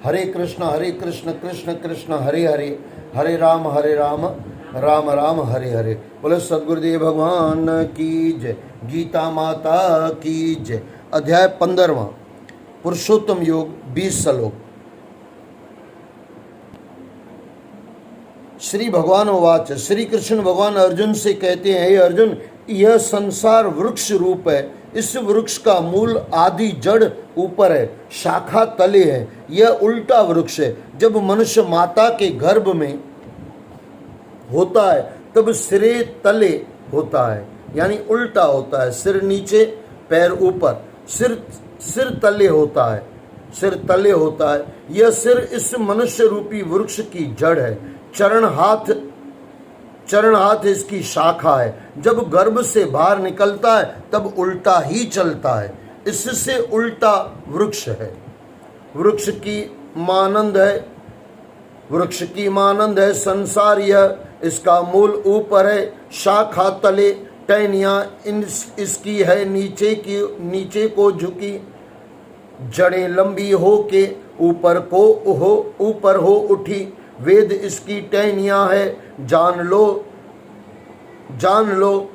हरे कृष्ण कृष्ण कृष्ण हरे हरे, हरे राम राम राम हरे हरे। बोले सद्गुरुदेव भगवान की जय, गीता माता की जय। अध्याय 15वां, पुरुषोत्तम योग, 20 श्लोक। श्री भगवान उवाच, श्री कृष्ण भगवान अर्जुन से कहते हैं, हे अर्जुन, यह संसार वृक्ष रूप है। इस वृक्ष का मूल आदि जड़ ऊपर है, शाखा तले है। यह उल्टा वृक्ष है। जब मनुष्य माता के गर्भ में होता है तब सिरे तले होता है, यानी उल्टा होता है। सिर नीचे पैर ऊपर, सिर तले होता है, सिर तले होता है। यह सिर इस मनुष्य रूपी वृक्ष की जड़ है। चरण हाथ इसकी शाखा है। जब गर्भ से बाहर निकलता है तब उल्टा ही चलता है। इससे उल्टा वृक्ष है। वृक्ष की मानंद है संसार। यह इसका मूल ऊपर है, शाखा तले, टहनियाँ इसकी है नीचे को झुकी, जड़ें लंबी हो के ऊपर हो उठी। वेद इसकी टहनियाँ है, जान लो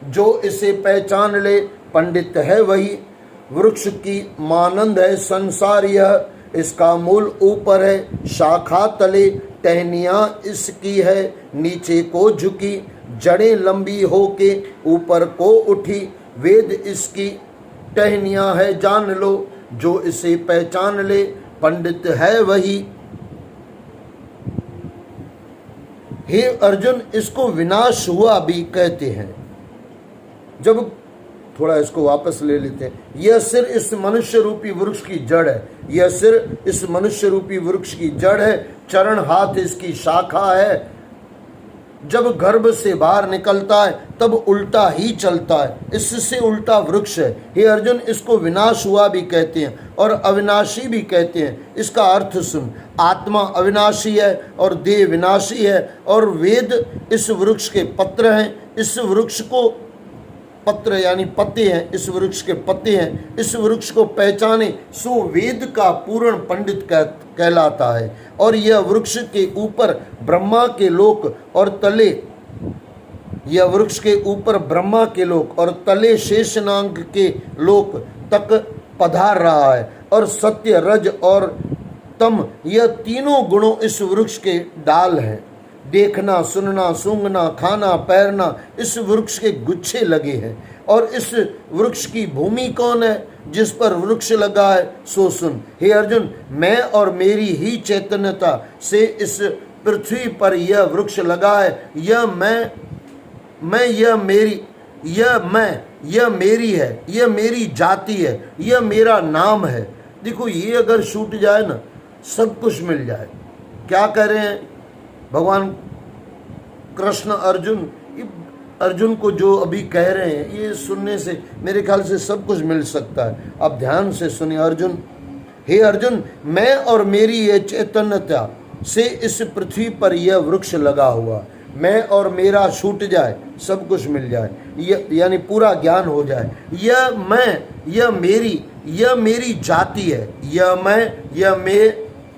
जो इसे पहचान ले, पंडित है वही। वृक्ष की मानंद है संसार। यह इसका मूल ऊपर है, शाखा तले, टहनियाँ इसकी है नीचे को झुकी, जड़ें लंबी हो के ऊपर को उठी। वेद इसकी टहनियाँ है, जान लो जो इसे पहचान ले, पंडित है वही। हे अर्जुन, इसको विनाश हुआ भी कहते हैं। जब थोड़ा इसको वापस ले लेते हैं। यह सिर इस मनुष्य रूपी वृक्ष की जड़ है। यह सिर इस मनुष्य रूपी वृक्ष की जड़ है। चरण हाथ इसकी शाखा है। जब गर्भ से बाहर निकलता है तब उल्टा ही चलता है। इससे उल्टा वृक्ष है। हे अर्जुन, इसको विनाश हुआ भी कहते हैं और अविनाशी भी कहते हैं। इसका अर्थ सुन। आत्मा अविनाशी है और देह विनाशी है, और वेद इस वृक्ष के पत्र हैं। इस वृक्ष को पत्र यानी पत्ते हैं, इस वृक्ष के पत्ते हैं। इस वृक्ष को पहचाने सो वेद का पूर्ण पंडित कहलाता है। और यह वृक्ष के ऊपर ब्रह्मा के लोक और तले, यह वृक्ष के ऊपर ब्रह्मा के लोक और तले शेषनाग के लोक तक पधार रहा है। और सत्य, रज और तम, यह तीनों गुणों इस वृक्ष के डाल हैं। देखना, सुनना, सूंघना, खाना, पैरना, इस वृक्ष के गुच्छे लगे हैं। और इस वृक्ष की भूमि कौन है? जिस पर वृक्ष लगा है सो सुन। हे अर्जुन, मैं और मेरी ही चैतन्यता से इस पृथ्वी पर यह वृक्ष लगा है। यह मेरी है, यह मेरी जाति है, यह मेरा नाम है। देखो, ये अगर छूट जाए ना, सब कुछ मिल जाए। क्या कह रहे हैं भगवान कृष्ण अर्जुन को जो अभी कह रहे हैं, ये सुनने से मेरे ख्याल से सब कुछ मिल सकता है। अब ध्यान से सुनिए अर्जुन। हे अर्जुन, मैं और मेरी ये चैतन्यता से इस पृथ्वी पर यह वृक्ष लगा हुआ। मैं और मेरा छूट जाए, सब कुछ मिल जाए, यानी पूरा ज्ञान हो जाए। यह मेरी जाति है।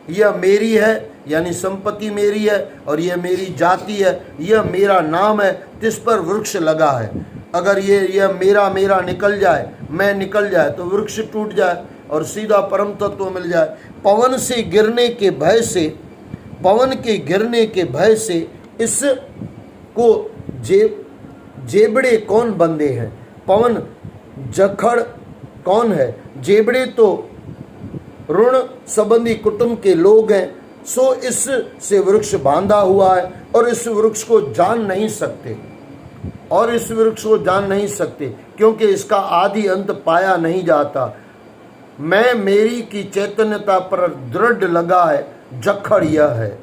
यह मेरी है, यानी संपत्ति मेरी है, और यह मेरी जाति है। यह मेरा नाम है, जिस पर वृक्ष लगा है। अगर यह मेरा निकल जाए, मैं निकल जाए, तो वृक्ष टूट जाए और सीधा परम तत्व मिल जाए। पवन के गिरने के भय से इसको जेबड़े कौन बंधे हैं? पवन जखड़ कौन है? जेबड़े तो ऋण संबंधी कुटुंब के लोग हैं। सो इस से वृक्ष बांधा हुआ है, और इस वृक्ष को जान नहीं सकते, क्योंकि इसका आदि अंत पाया नहीं जाता। मैं मेरी की चैतन्यता पर दृढ़ लगा है, जखड़ यह है।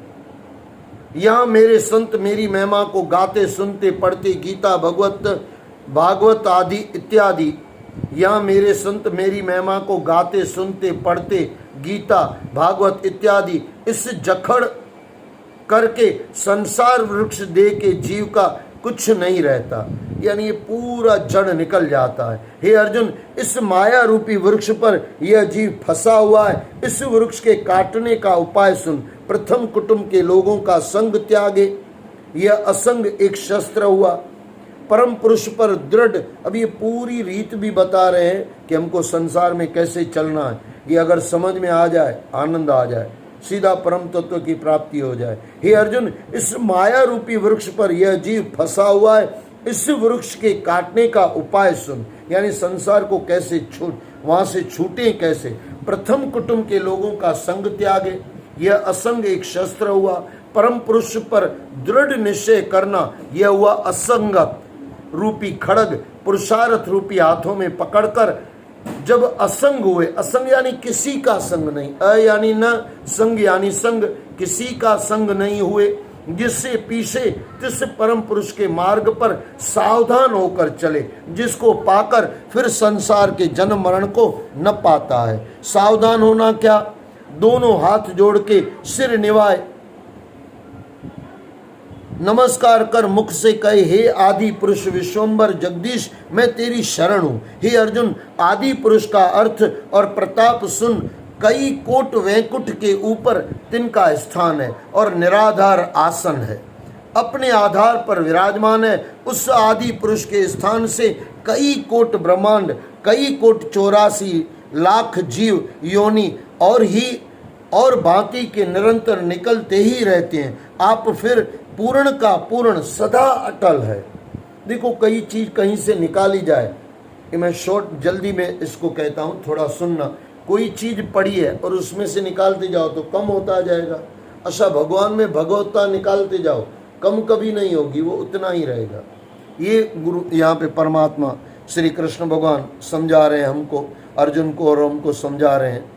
यहाँ मेरे संत मेरी महिमा को गाते, सुनते, पढ़ते, गीता, भागवत आदि इत्यादि। यहाँ मेरे संत मेरी महिमा को गाते, सुनते, पढ़ते, गीता, भागवत इत्यादि। इस जखड़ करके संसार वृक्ष दे के जीव का कुछ नहीं रहता। यानी ये पूरा जड़ निकल जाता है। हे अर्जुन, इस माया रूपी वृक्ष पर यह जीव फंसा हुआ है। इस वृक्ष के काटने का उपाय सुन। प्रथम कुटुंब के लोगों का संग त्यागे। यह असंग एक शस्त्र हुआ। परम पुरुष पर दृढ़। अब ये पूरी रीत भी बता रहे हैं कि हमको संसार में कैसे चलना है। ये अगर समझ में आ जाए, आनंद आ जाए, सीधा परम तत्व की प्राप्ति हो जाए। हे अर्जुन, इस माया रूपी वृक्ष पर यह जीव फंसा हुआ है। इस वृक्ष के काटने का उपाय सुन, यानी संसार को कैसे वहां से छूटे कैसे। प्रथम कुटुंब के लोगों का संग त्यागे। यह असंग एक शस्त्र हुआ। परम पुरुष पर दृढ़ निश्चय करना, यह हुआ असंगत रूपी खड़ग। पुरुषार्थ रूपी हाथों में पकड़कर जब असंग हुए, असंग यानी किसी का संग नहीं, यानी न संग यानी संग, किसी का संग नहीं हुए, जिससे पीछे तिस परम पुरुष के मार्ग पर सावधान होकर चले, जिसको पाकर फिर संसार के जन्म मरण को न पाता है। सावधान होना क्या? दोनों हाथ जोड़ के सिर निवाए नमस्कार कर मुख से कहे, हे आदि पुरुष विश्वम्बर जगदीश, मैं तेरी शरण हूँ। हे अर्जुन, आदि पुरुष का अर्थ और प्रताप सुन। कई कोट वैकुंठ के ऊपर तिनका स्थान है और निराधार आसन है। अपने आधार पर विराजमान है। उस आदि पुरुष के स्थान से कई कोट ब्रह्मांड, कई कोट 84 लाख जीव योनि और बाकी के निरंतर निकलते ही रहते हैं। आप फिर पूर्ण का पूर्ण सदा अटल है। देखो, कई चीज कहीं से निकाली जाए, कि मैं शॉर्ट जल्दी में इसको कहता हूँ, थोड़ा सुनना। कोई चीज पड़ी है और उसमें से निकालते जाओ तो कम होता जाएगा। अच्छा, भगवान में भगवत्ता निकालते जाओ, कम कभी नहीं होगी, वो उतना ही रहेगा। ये गुरु यहाँ पे परमात्मा श्री कृष्ण भगवान समझा रहे हैं हमको, अर्जुन को, और हमको समझा रहे हैं।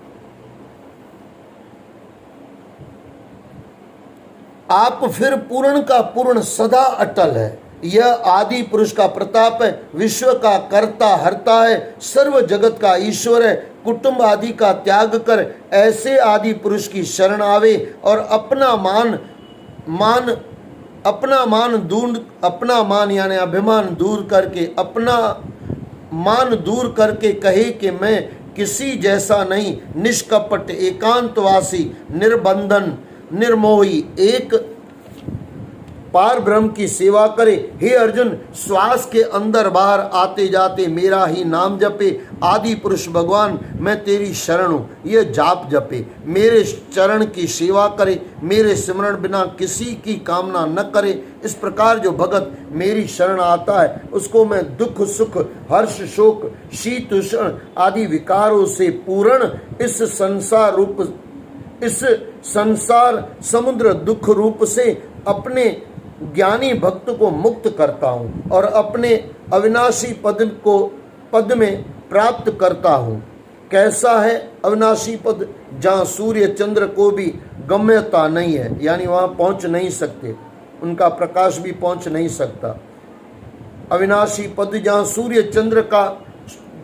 आप फिर पूर्ण का पूर्ण सदा अटल है। यह आदि पुरुष का प्रताप है। विश्व का कर्ता हरता है। सर्व जगत का ईश्वर है। कुटुंब आदि का त्याग कर ऐसे आदि पुरुष की शरण आवे और अपना मान यानी अभिमान दूर करके, अपना मान दूर करके कहे कि मैं किसी जैसा नहीं, निष्कपट, एकांतवासी, निर्बंधन, निर्मोही, एक पार ब्रह्म की सेवा करे। हे अर्जुन, श्वास के अंदर बाहर आते जाते मेरा ही नाम जपे। आदि पुरुष भगवान, मैं तेरी शरण हूँ, ये जाप जपे। मेरे चरण की सेवा करे, मेरे सिमरण बिना किसी की कामना न करे। इस प्रकार जो भगत मेरी शरण आता है, उसको मैं दुख सुख हर्ष शोक शीत उष्ण आदि विकारों से पूर्ण इस संसार समुद्र दुख रूप से अपने ज्ञानी भक्त को मुक्त करता हूँ और अपने अविनाशी पद में प्राप्त करता हूँ। कैसा है अविनाशी पद? जहाँ सूर्य चंद्र को भी गम्यता नहीं है, यानी वहाँ पहुँच नहीं सकते, उनका प्रकाश भी पहुँच नहीं सकता। अविनाशी पद जहाँ सूर्य चंद्र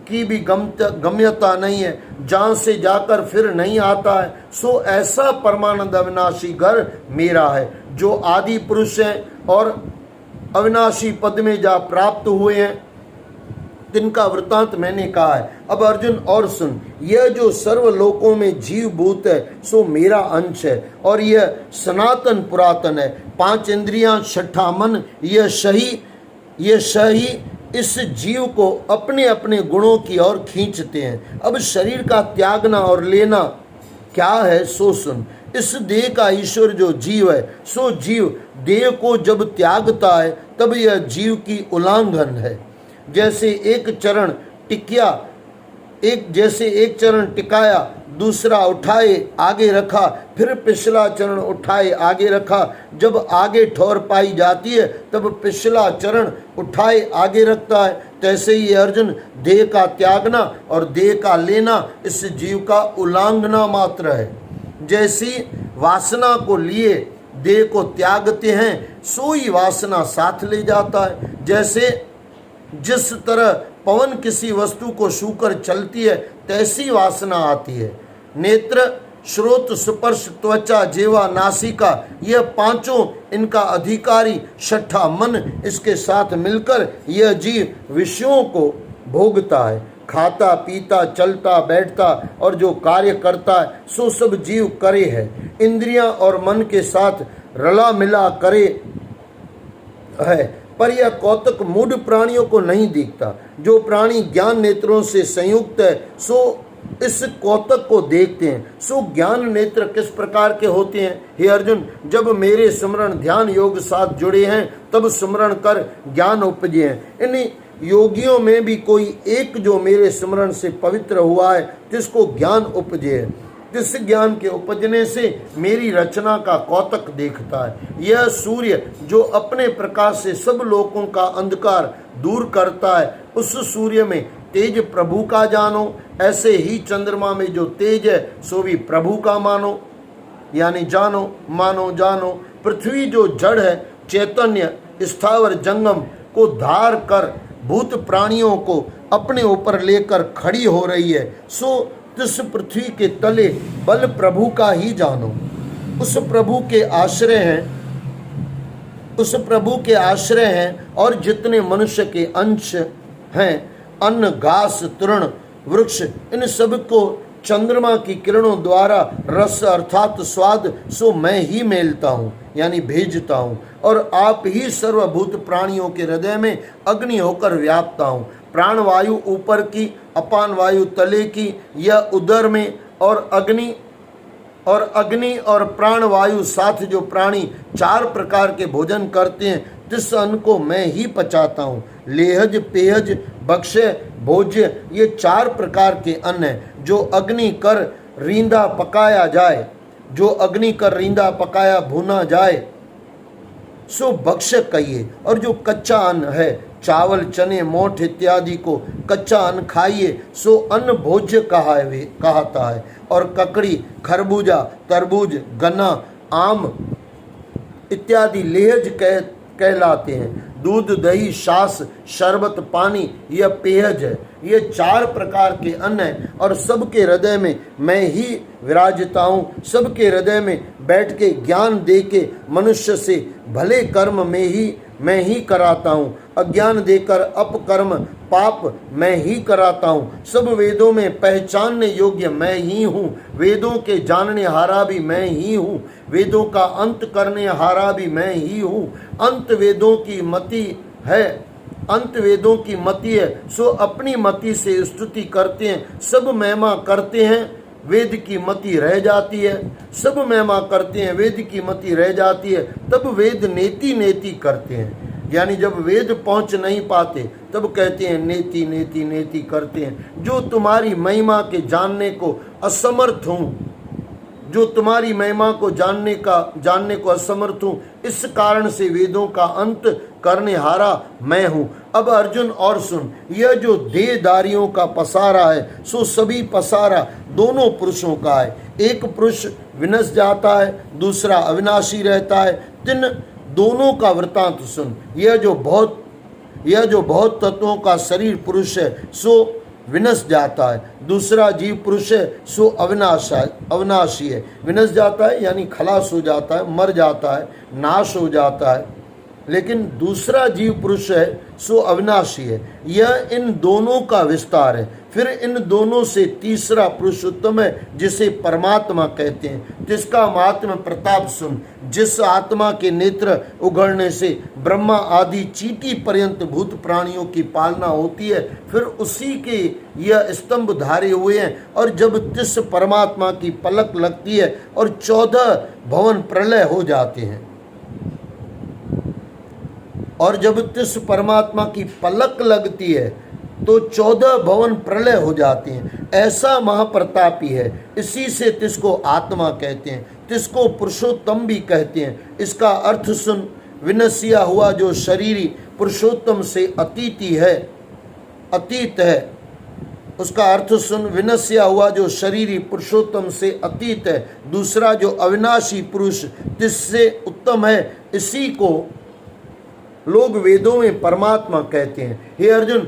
की भी गम्यता नहीं है, जहाँ से जाकर फिर नहीं आता है, सो ऐसा परमानंद अविनाशी घर मेरा है। जो आदि पुरुष हैं और अविनाशी पद में जा प्राप्त हुए हैं, तिनका वृतांत मैंने कहा है। अब अर्जुन और सुन, यह जो सर्वलोकों में जीव भूत है, सो मेरा अंश है और यह सनातन पुरातन है। 5 इंद्रियां, 6ठा मन, यह सही इस जीव को अपने अपने गुणों की ओर खींचते हैं। अब शरीर का त्यागना और लेना क्या है, सो सुन। इस देह का ईश्वर जो जीव है, सो जीव देह को जब त्यागता है, तब यह जीव की उल्लंघन है। जैसे एक चरण टिकाया, दूसरा उठाए आगे रखा, फिर पिछला चरण उठाए आगे रखा। जब आगे ठोर पाई जाती है, तब पिछला चरण उठाए आगे रखता है। तैसे ही अर्जुन, देह का त्यागना और देह का लेना इस जीव का उल्लंघना मात्र है। जैसी वासना को लिए देह को त्यागते हैं, सोई वासना साथ ले जाता है। जिस तरह पवन किसी वस्तु को छूकर चलती है, तैसी वासना आती है। नेत्र श्रोत, स्पर्श, त्वचा, जेवा, नासिका, यह पांचों इनका अधिकारी। छठा मन, इसके साथ मिलकर यह जीव विषयों को भोगता है। खाता, पीता, चलता, बैठता और जो कार्य करता है सो सब जीव करे है। इंद्रियां और मन के साथ रला मिला करे है, पर यह कौतक मूढ़ प्राणियों को नहीं दिखता। जो प्राणी ज्ञान नेत्रों से संयुक्त है सो इस कौतक को देखते हैं। सो ज्ञान नेत्र किस प्रकार के होते हैं? हे अर्जुन, जब मेरे स्मरण ध्यान योग साथ जुड़े हैं तब स्मरण कर ज्ञान उपजे हैं। इन योगियों में भी कोई एक जो मेरे स्मरण से पवित्र हुआ है जिसको ज्ञान उपजे है। जिस ज्ञान के उपजने से मेरी रचना का कौतक देखता है। यह सूर्य जो अपने प्रकाश से सब लोगों का अंधकार दूर करता है, उस सूर्य में तेज प्रभु का जानो। ऐसे ही चंद्रमा में जो तेज है सो भी प्रभु का मानो, यानी जानो, मानो, जानो। पृथ्वी जो जड़ है, चैतन्य स्थावर जंगम को धार कर भूत प्राणियों को अपने ऊपर लेकर खड़ी हो रही है, सो जिस पृथ्वी के तले बल प्रभु का ही जानो। उस प्रभु के आश्रय हैं, उस प्रभु के आश्रय हैं और जितने मनुष्य के अंश हैं, अन्न, घास, तृण, वृक्ष, इन सब को चंद्रमा की किरणों द्वारा रस अर्थात स्वाद सो मैं ही मेलता हूँ, यानी भेजता हूँ। और आप ही सर्वभूत प्राणियों के हृदय में अग्नि होकर व्यापता हूँ। प्राण वायु ऊपर की, अपान वायु तले की, यह उदर में, और अग्नि और प्राण वायु साथ जो प्राणी चार प्रकार के भोजन करते हैं, जिस अन्न को मैं ही पचाता हूँ। लेहज, पेहज, भक्ष्य, भोज्य, ये चार प्रकार के अन्न हैं जो अग्नि कर रींदा पकाया जाए, जो अग्नि कर रींदा पकाया भुना जाए सो भक्ष्य कहिए। और जो कच्चा अन्न है, चावल, चने, मोठ इत्यादि को कच्चा अन्न खाइए सो अन्न भोज्य कहता है। और ककड़ी, खरबूजा, तरबूज, गन्ना, आम इत्यादि लेहज कहलाते हैं। दूध, दही, छाछ, शरबत, पानी, यह पेयज है। ये चार प्रकार के अन्न हैं और सबके हृदय में मैं ही विराजता हूँ। सबके हृदय में बैठ के ज्ञान दे के मनुष्य से भले कर्म मैं ही कराता हूँ। अज्ञान देकर अपकर्म पाप मैं ही कराता हूँ। सब वेदों में पहचानने योग्य मैं ही हूँ। वेदों के जानने हारा भी मैं ही हूँ। वेदों का अंत करने हारा भी मैं ही हूँ। अंत वेदों की मति है, अंत वेदों की मति है, सो अपनी मति से स्तुति करते हैं। सब महिमा करते हैं, वेद की मति रह जाती है। सब महिमा करते हैं, वेद की मति रह जाती है। तब वेद नेति नेति करते हैं, यानी जब वेद पहुंच नहीं पाते तब कहते हैं नेति नेति नेति करते हैं। जो तुम्हारी महिमा के जानने को असमर्थ हूँ, जो तुम्हारी महिमा को जानने को असमर्थ हूँ, इस कारण से वेदों का अंत करने हारा मैं हूँ। अब अर्जुन और सुन, यह जो देहधारियों का पसारा है सो सभी पसारा दोनों पुरुषों का है। एक पुरुष विनश जाता है, दूसरा अविनाशी रहता है। तीन दोनों का वृतांत सुन। यह जो बहुत तत्वों का शरीर पुरुष है सो विनश जाता है। दूसरा जीव पुरुष है सो अविनाशी है। विनश जाता है यानी खलास हो जाता है, मर जाता है, नाश हो जाता है। लेकिन दूसरा जीव पुरुष है सो अविनाशी है। यह इन दोनों का विस्तार है। फिर इन दोनों से तीसरा पुरुष उत्तम है, जिसे परमात्मा कहते हैं। जिसका महात्म्य प्रताप सुन। जिस आत्मा के नेत्र उघड़ने से ब्रह्मा आदि चींटी पर्यंत भूत प्राणियों की पालना होती है, फिर उसी के यह स्तंभ धारे हुए हैं। और जब तिस परमात्मा की पलक लगती है और 14 भवन प्रलय हो जाते हैं, और जब तिस परमात्मा की पलक लगती है तो 14 भवन प्रलय हो जाते हैं। ऐसा महाप्रतापी है। इसी से तिसको आत्मा कहते हैं, तिसको पुरुषोत्तम भी कहते हैं। इसका अर्थ सुन। विनश्या हुआ जो शरीरी पुरुषोत्तम से अतीत है। उसका अर्थ सुन। विनश्या हुआ जो शरीरी पुरुषोत्तम से अतीत है। दूसरा जो अविनाशी पुरुष तिससे उत्तम है, इसी को लोग वेदों में परमात्मा कहते हैं। हे अर्जुन,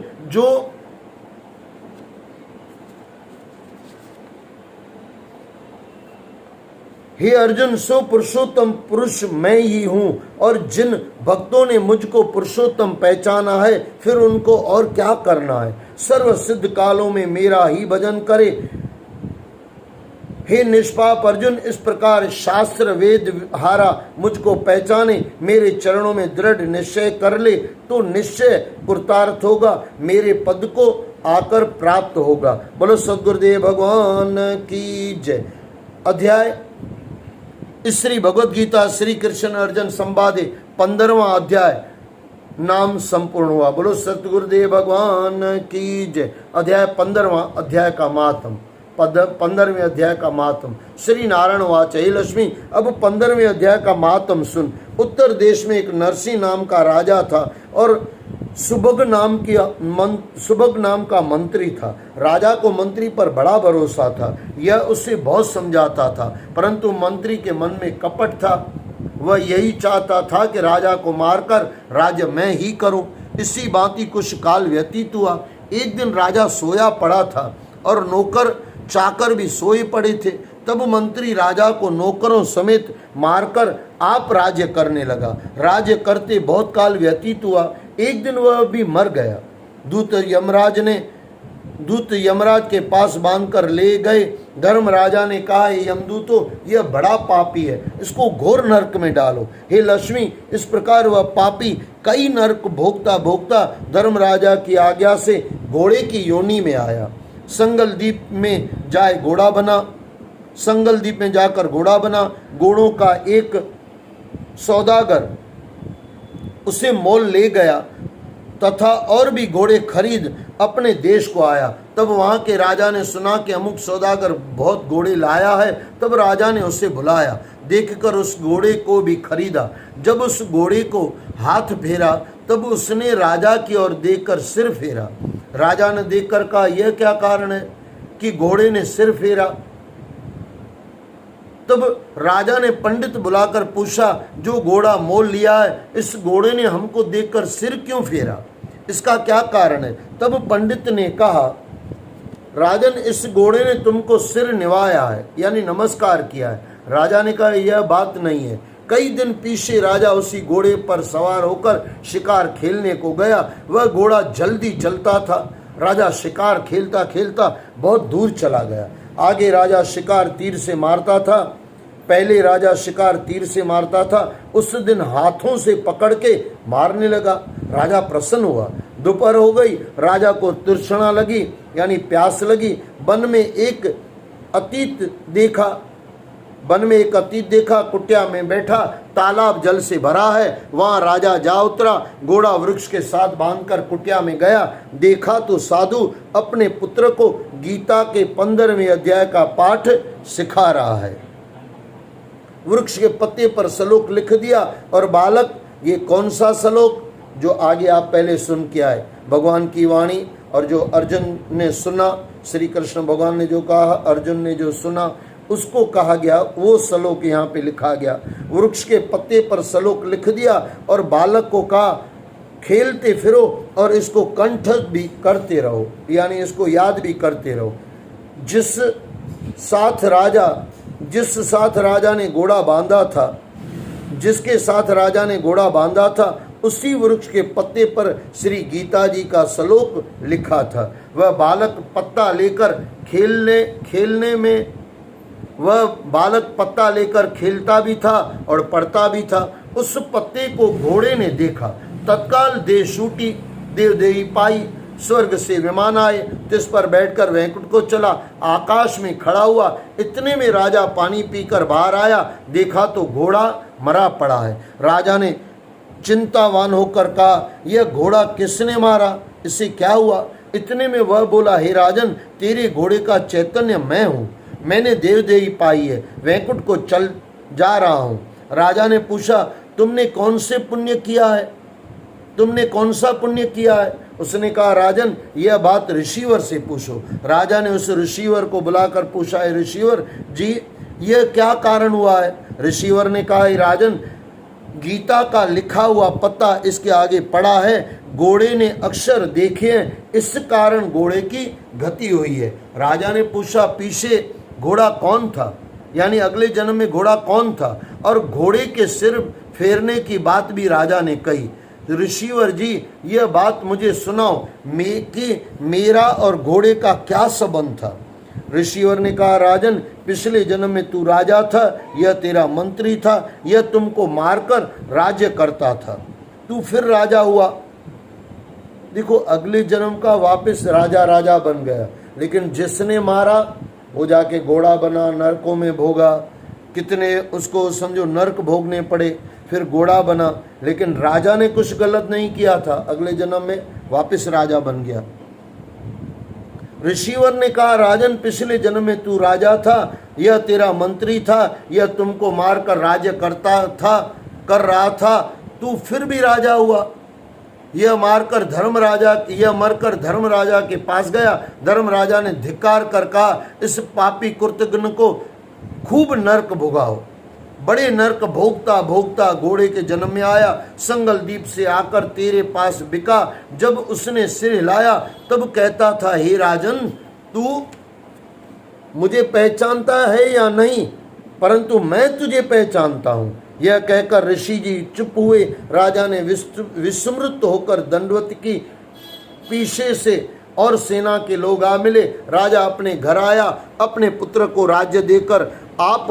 हे अर्जुन, सो पुरुषोत्तम पुरुष मैं ही हूँ, और जिन भक्तों ने मुझको पुरुषोत्तम पहचाना है, फिर उनको और क्या करना है। सर्व सिद्ध कालों में मेरा ही भजन करे। हे निष्पाप अर्जुन, इस प्रकार शास्त्र वेद हारा मुझको पहचाने, मेरे चरणों में दृढ़ निश्चय कर ले, तो निश्चय पुरुषार्थ होगा, मेरे पद को आकर प्राप्त होगा। बोलो सद्गुरुदेव भगवान की जय। अध्याय श्री भगवद गीता श्री कृष्ण अर्जुन संवादे 15वां अध्याय नाम संपूर्ण हुआ। बोलो सतगुरुदेव भगवान की जय। अध्याय 15वां अध्याय का महात्म। 15वें अध्याय का महात्म। श्री नारायण वाच। हे लक्ष्मी, अब 15वें अध्याय का महात्म सुन। उत्तर देश में एक नरसिंह नाम का राजा था और सुभग नाम का मंत्री था। राजा को मंत्री पर बड़ा भरोसा था। यह उससे बहुत समझाता था, परंतु मंत्री के मन में कपट था। वह यही चाहता था कि राजा को मारकर राज्य मैं ही करूं। इसी भांति कुछ काल व्यतीत हुआ। एक दिन राजा सोया पड़ा था और नौकर चाकर भी सोए पड़े थे। तब मंत्री राजा को नौकरों समेत मारकर आप राज्य करने लगा। राज्य करते बहुत काल व्यतीत हुआ। एक दिन वह भी मर गया। दूत यमराज के पास बांधकर ले गए। धर्मराजा ने कहा, हे यमदूतों, यह बड़ा पापी है, इसको घोर नरक में डालो। हे लक्ष्मी, इस प्रकार वह पापी कई नरक भोगता भोगता धर्मराजा की आज्ञा से घोड़े की योनि में आया। संगल द्वीप में जाकर घोड़ा बना। घोड़ों का एक सौदागर उसे मोल ले गया तथा और भी घोड़े खरीद अपने देश को आया। तब वहां के राजा ने सुना कि अमुक सौदागर बहुत घोड़े लाया है। तब राजा ने उसे बुलाया, देखकर उस घोड़े को भी खरीदा। जब उस घोड़े को हाथ फेरा, तब उसने राजा की ओर देखकर सिर फेरा। राजा ने देखकर कहा, यह क्या कारण है कि घोड़े ने सिर फेरा। तब राजा ने पंडित बुलाकर पूछा, जो घोड़ा मोल लिया है, इस घोड़े ने हमको देखकर सिर क्यों फेरा, इसका क्या कारण है। तब पंडित ने कहा, राजन, इस घोड़े ने तुमको सिर निवाया है, यानी नमस्कार किया है। राजा ने कहा, यह बात नहीं है। कई दिन पीछे राजा उसी घोड़े पर सवार होकर शिकार खेलने को गया। वह घोड़ा जल्दी चलता था। राजा शिकार खेलता खेलता बहुत दूर चला गया। आगे राजा शिकार तीर से मारता था। पहले राजा शिकार तीर से मारता था, उस दिन हाथों से पकड़ के मारने लगा। राजा प्रसन्न हुआ। दोपहर हो गई। राजा को तृष्णा लगी, यानी प्यास लगी। वन में एक अतीत देखा। कुटिया में बैठा, तालाब जल से भरा है। वहां राजा जा उतरा। घोड़ा वृक्ष के साथ बांधकर कुटिया में गया। देखा तो साधु अपने पुत्र को गीता के 15वें अध्याय का पाठ सिखा रहा है। वृक्ष के पत्ते पर श्लोक लिख दिया और बालक, ये कौन सा श्लोक, जो आगे आप पहले सुन के आए, भगवान की वाणी, और जो अर्जुन ने सुना, श्री कृष्ण भगवान ने जो कहा, अर्जुन ने जो सुना, उसको कहा गया, वो श्लोक यहाँ पे लिखा गया। वृक्ष के पत्ते पर श्लोक लिख दिया और बालक को कहा, खेलते फिरो और इसको कंठ भी करते रहो, यानी इसको याद भी करते रहो। जिसके साथ राजा ने घोड़ा बांधा था, उसी वृक्ष के पत्ते पर श्री गीता जी का श्लोक लिखा था। वह बालक पत्ता लेकर खेलता भी था और पढ़ता भी था। उस पत्ते को घोड़े ने देखा। तत्काल देवदेवी पाई, स्वर्ग से विमान आए, जिस पर बैठकर वैकुंठ को चला। आकाश में खड़ा हुआ। इतने में राजा पानी पीकर बाहर आया। देखा तो घोड़ा मरा पड़ा है। राजा ने चिंतावान होकर कहा, यह घोड़ा किसने मारा, इससे क्या हुआ। इतने में वह बोला, हे राजन, तेरे घोड़े का चैतन्य मैं हूँ। मैंने देवदेवी पाई है, वैकुंठ को चल जा रहा हूँ। राजा ने पूछा, तुमने कौन सा पुण्य किया है। उसने कहा, राजन, यह बात ऋषिवर से पूछो। राजा ने उस ऋषिवर को बुलाकर पूछा, है ऋषिवर जी, यह क्या कारण हुआ है। ऋषिवर ने कहा, राजन, गीता का लिखा हुआ पत्ता इसके आगे पड़ा है। घोड़े ने अक्षर देखे हैं, इस कारण घोड़े की गति हुई है। राजा ने पूछा, पीछे घोड़ा कौन था, यानी अगले जन्म में घोड़ा कौन था, और घोड़े के सिर फेरने की बात भी राजा ने कही। ऋषिवर जी, यह बात मुझे सुनाओ कि मेरा और घोड़े का क्या संबंध था। ऋषिवर ने कहा, राजन, पिछले जन्म में तू राजा था, यह तेरा मंत्री था, यह तुमको मारकर राज्य करता था, तू फिर राजा हुआ। देखो, अगले जन्म का वापस राजा बन गया, लेकिन जिसने मारा वो जाके घोड़ा बना, नरकों में भोगा, कितने उसको समझो नरक भोगने पड़े, फिर घोड़ा बना। लेकिन राजा ने कुछ गलत नहीं किया था, अगले जन्म में वापस राजा बन गया। ऋषिवर ने कहा, राजन, पिछले जन्म में तू राजा था, यह तेरा मंत्री था, यह तुमको मारकर राज्य कर रहा था, तू फिर भी राजा हुआ। यह मरकर धर्मराजा के पास गया। धर्मराजा ने धिक्कार कर कहा, इस पापी कृतघ्न को खूब नरक भोगाओ। बड़े नरक भोगता भोगता घोड़े के जन्म में आया, संगल द्वीप से आकर तेरे पास बिका। जब उसने सिर हिलाया तब कहता था, हे राजन, तू मुझे पहचानता है या नहीं, परंतु मैं तुझे पहचानता हूं। यह कहकर ऋषि जी चुप हुए। राजा ने विस्मृत होकर दंडवत की पीछे से और सेना के लोग आ मिले। राजा अपने घर आया, अपने पुत्र को राज्य देकर आप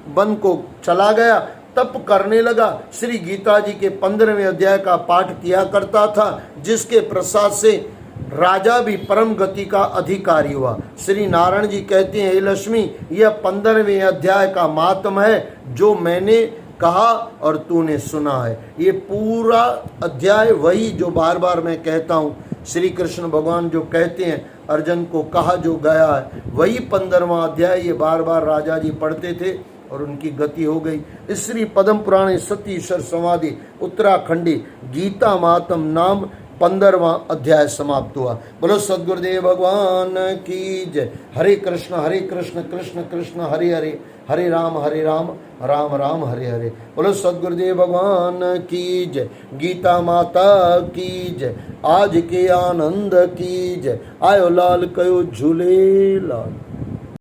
बन को चला गया, तप करने लगा। श्री गीता जी के 15वें अध्याय का पाठ किया करता था, जिसके प्रसाद से राजा भी परम गति का अधिकारी हुआ। श्री नारायण जी कहते हैं, हे लक्ष्मी, यह 15वें अध्याय का मातम है जो मैंने कहा और तूने सुना है। ये पूरा अध्याय वही जो बार बार मैं कहता हूँ, श्री कृष्ण भगवान जो कहते हैं अर्जुन को कहा जो गया है, वही 15वां अध्याय ये बार बार राजा जी पढ़ते थे और उनकी गति हो गई। इस श्री पद्म पुराणे सतीश्वर समाधि उत्तराखंडी गीता मातम नाम 15वां अध्याय समाप्त हुआ। बोलो सद्गुरुदेव भगवान की जय। हरे कृष्ण कृष्ण कृष्ण हरे हरे, हरे राम राम राम हरे हरे। बोलो सद्गुरुदेव भगवान की जय। गीता माता की जय। आज के आनंद की जय। आयो लाल कयो झूले लाल।